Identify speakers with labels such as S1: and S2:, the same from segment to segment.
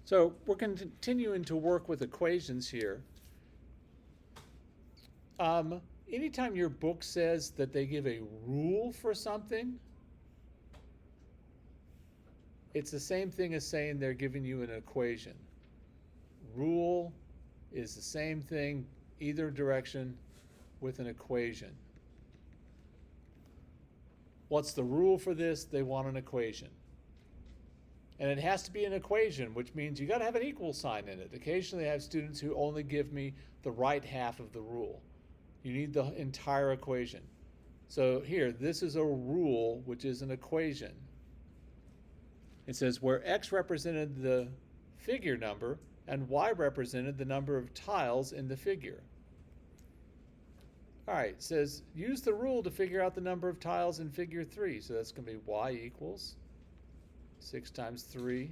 S1: So we're continuing to work with equations here. Anytime your book says that they give a rule for something, it's the same thing as saying they're giving you an equation. Rule is the same thing, either direction, with an equation. What's the rule for this? They want an equation. And it has to be an equation, which means you got to have an equal sign in it. Occasionally I have students who only give me the right half of the rule. You need the entire equation. So here, this is a rule, which is an equation. It says where x represented the figure number and y represented the number of tiles in the figure. All right, it says use the rule to figure out the number of tiles in figure 3. So that's going to be y equals 6 times 3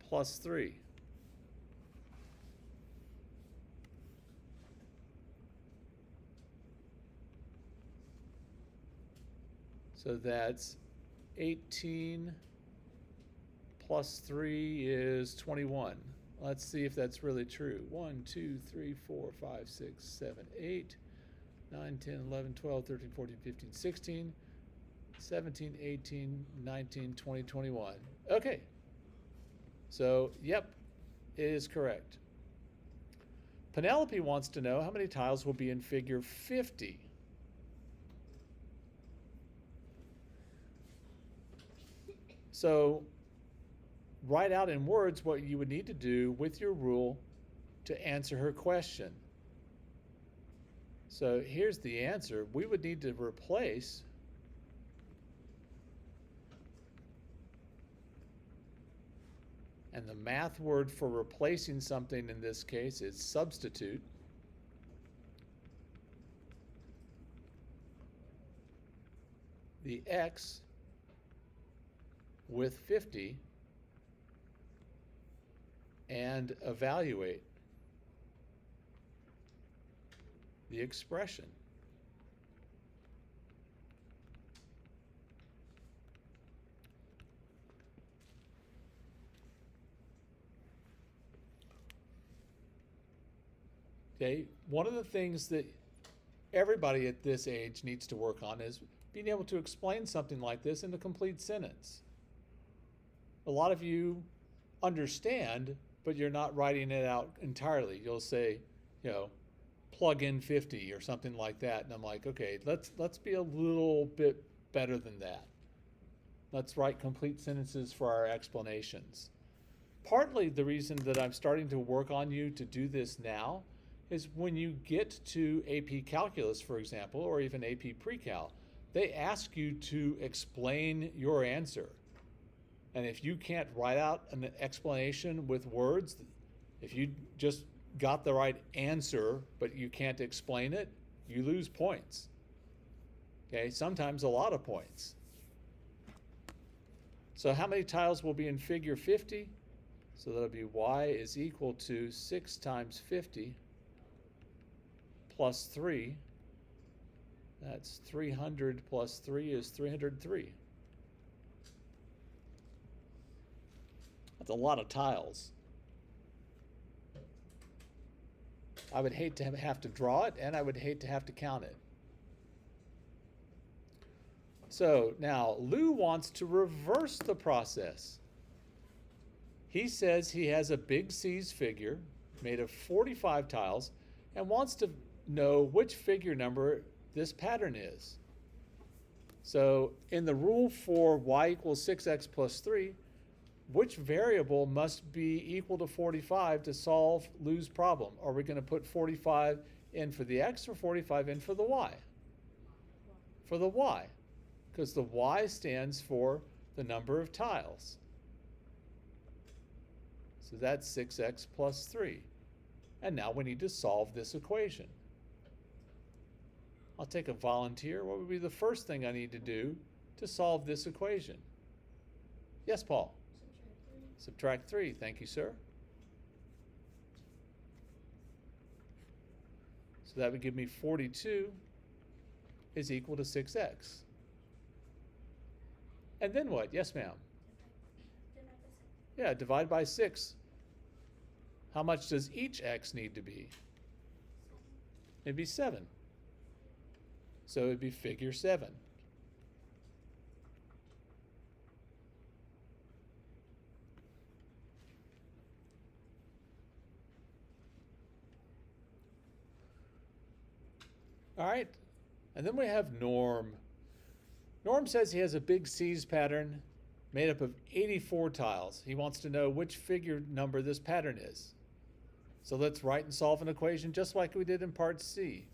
S1: plus 3. So that's 18 plus 3 is 21. Let's see if that's really true. 1, 2, 3, 4, 5, 6, 7, 8, 9, 10, 11, 12, 13, 14, 15, 16, 17, 18, 19, 20, 21. Okay. So, yep, it is correct. Penelope wants to know how many tiles will be in figure 50. So write out in words what you would need to do with your rule to answer her question. So here's the answer. We would need to replace and the math word for replacing something in this case is substitute. The x with 50 and evaluate the expression. Okay, one of the things that everybody at this age needs to work on is being able to explain something like this in a complete sentence. A lot of you understand, but you're not writing it out entirely. You'll say, plug in 50 or something like that. And I'm like, okay, let's be a little bit better than that. Let's write complete sentences for our explanations. Partly the reason that I'm starting to work on you to do this now is when you get to AP Calculus, for example, or even AP Pre-Cal, they ask you to explain your answer. And if you can't write out an explanation with words, if you just got the right answer, but you can't explain it, you lose points. Okay, sometimes a lot of points. So how many tiles will be in figure 50? So that'll be y is equal to 6 times 50 plus 3. That's 300 plus 3 is 303. That's a lot of tiles. I would hate to have to draw it, and I would hate to have to count it. So now Lou wants to reverse the process. He says he has a big C's figure made of 45 tiles and wants to know which figure number this pattern is. So in the rule for y equals 6x plus 3, which variable must be equal to 45 to solve Lou's problem? Are we going to put 45 in for the x or 45 in for the y? For the y, because the y stands for the number of tiles. So that's 6x plus 3. And now we need to solve this equation. I'll take a volunteer. What would be the first thing I need to do to solve this equation? Yes, Paul? Subtract 3. Thank you, sir. So that would give me 42 is equal to 6x. And then what? Yes, ma'am. Yeah, divide by 6. How much does each x need to be? It'd be 7. So it'd be figure 7. All right, and then we have Norm. Norm says he has a big C's pattern made up of 84 tiles. He wants to know which figure number this pattern is. So let's write and solve an equation just like we did in part C.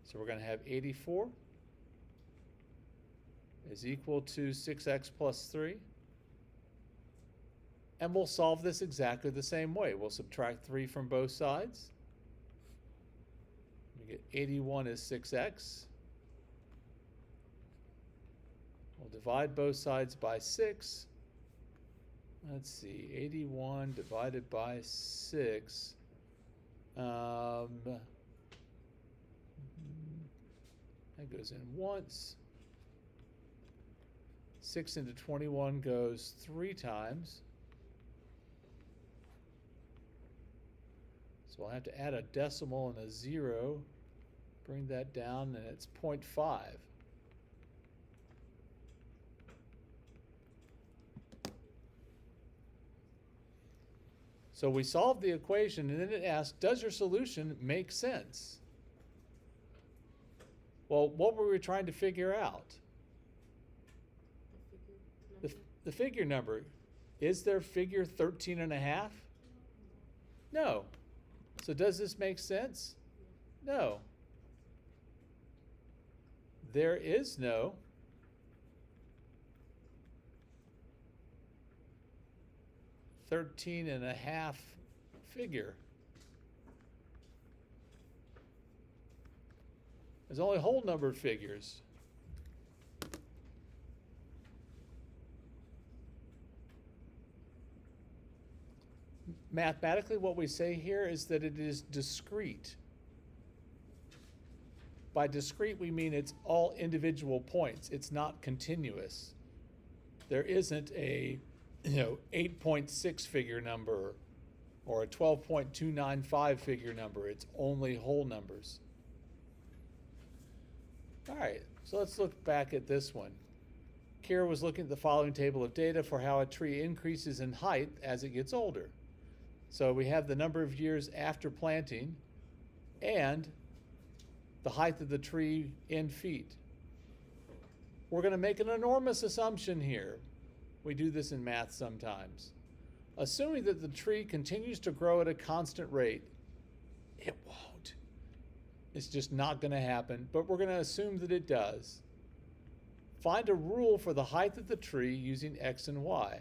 S1: So we're going to have 84 is equal to 6x plus 3. And we'll solve this exactly the same way. We'll subtract 3 from both sides. We get 81 is 6x. We'll divide both sides by 6. Let's see, 81 divided by 6. That goes in once. 6 into 21 goes 3 times. So I'll have to add a decimal and a 0. Bring that down, and it's 0.5. So we solved the equation, and then it asked, does your solution make sense? Well, what were we trying to figure out? The figure number. Is there figure 13 and a half? No. So does this make sense? No. There is no 13 and a half figure. There's only whole numbered figures. Mathematically, what we say here is that it is discrete. By discrete, we mean it's all individual points. It's not continuous. There isn't a 8.6 figure number or a 12.295 figure number. It's only whole numbers. All right, so let's look back at this one. Kira was looking at the following table of data for how a tree increases in height as it gets older. So we have the number of years after planting and the height of the tree in feet. We're going to make an enormous assumption here. We do this in math sometimes. Assuming that the tree continues to grow at a constant rate, it won't. It's just not going to happen, but we're going to assume that it does. Find a rule for the height of the tree using x and y.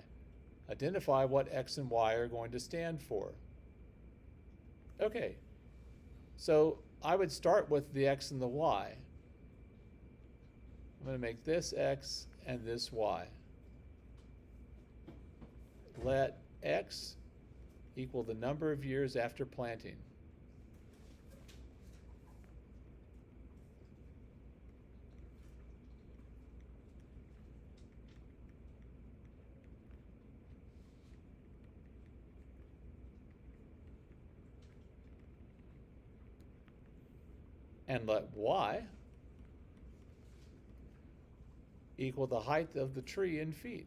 S1: Identify what x and y are going to stand for. Okay, so I would start with the x and the y. I'm going to make this x and this y. Let x equal the number of years after planting. And let y equal the height of the tree in feet.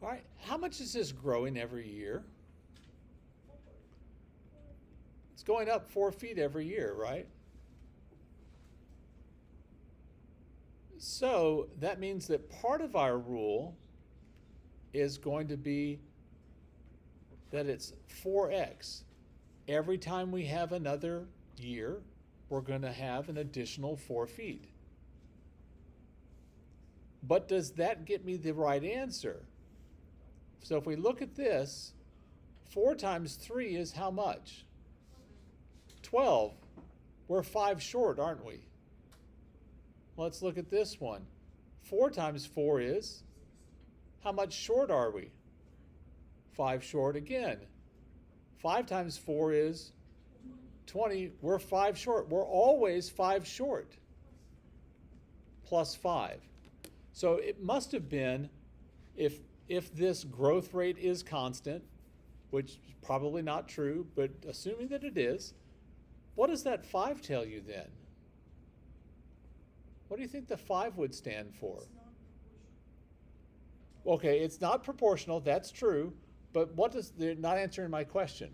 S1: All right, how much is this growing every year? It's going up 4 feet every year, right? So that means that part of our rule is going to be that it's 4x. Every time we have another year, we're going to have an additional 4 feet. But does that get me the right answer? So if we look at this, 4 times 3 is how much? 12. We're 5 short, aren't we? Let's look at this one. 4 times 4 is, how much short are we? 5 short again. 5 times 4 is 20. We're 5 short. We're always 5 short. Plus 5. So it must have been, if this growth rate is constant, which is probably not true, but assuming that it is, what does that 5 tell you then? What do you think the 5 would stand for? Okay, it's not proportional, that's true, but what does, they're not answering my question.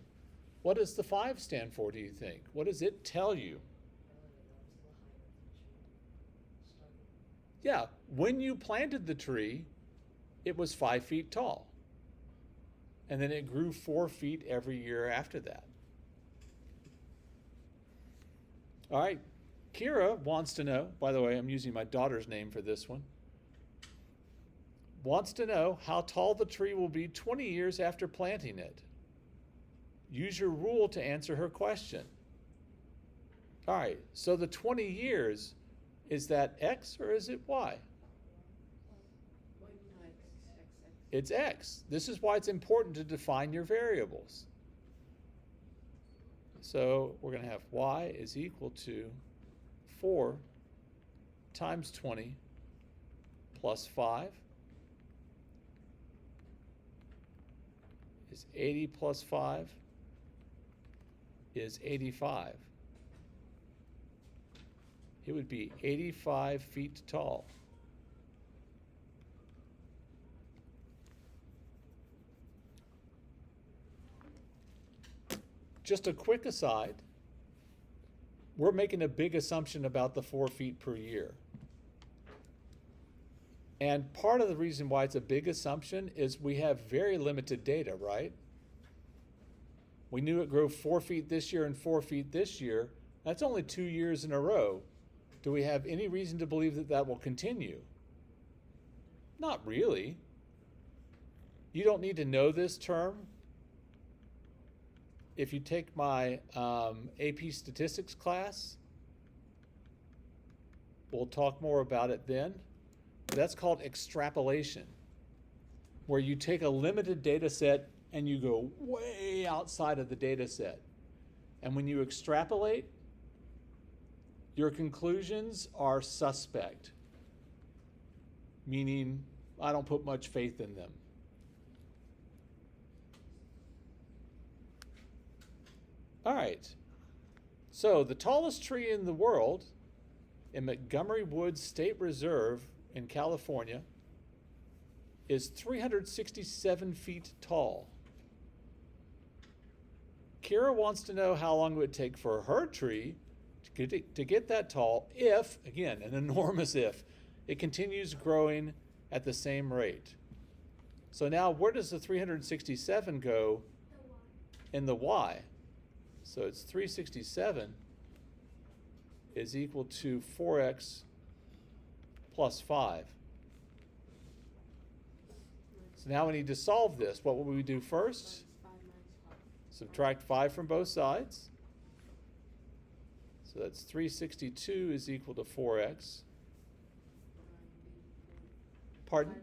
S1: What does the 5 stand for, do you think? What does it tell you? Yeah, when you planted the tree, it was 5 feet tall. And then it grew 4 feet every year after that. All right, Kira wants to know, by the way, I'm using my daughter's name for this one, wants to know how tall the tree will be 20 years after planting it. Use your rule to answer her question. All right, so the 20 years, is that X or is it Y? It's X. This is why it's important to define your variables. So we're going to have Y is equal to 4 times 20 plus 5 is 80 plus 5 is 85. It would be 85 feet tall. Just a quick aside, we're making a big assumption about the 4 feet per year. And part of the reason why it's a big assumption is we have very limited data, right? We knew it grew 4 feet this year and 4 feet this year. That's only 2 years in a row. Do we have any reason to believe that that will continue? Not really. You don't need to know this term. If you take my AP statistics class, we'll talk more about it then. That's called extrapolation, where you take a limited data set and you go way outside of the data set. And when you extrapolate, your conclusions are suspect, meaning I don't put much faith in them. All right, so the tallest tree in the world in Montgomery Woods State Reserve in California is 367 feet tall. Kira wants to know how long it would take for her tree to get that tall if, again, an enormous if, it continues growing at the same rate. So now where does the 367 go in the Y? So it's 367 is equal to 4x plus 5. So now we need to solve this. What will we do first? Subtract 5 from both sides. So that's 362 is equal to 4x. Pardon?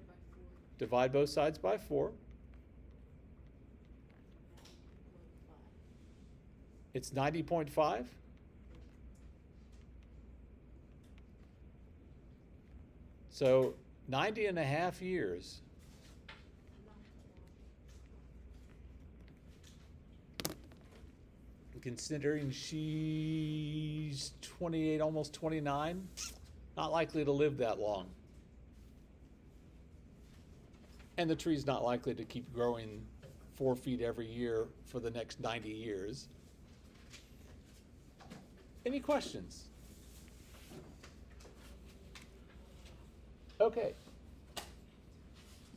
S1: Divide both sides by 4. It's 90.5. So 90 and a half years. Considering she's 28, almost 29, not likely to live that long. And the tree's not likely to keep growing 4 feet every year for the next 90 years. Any questions? Okay.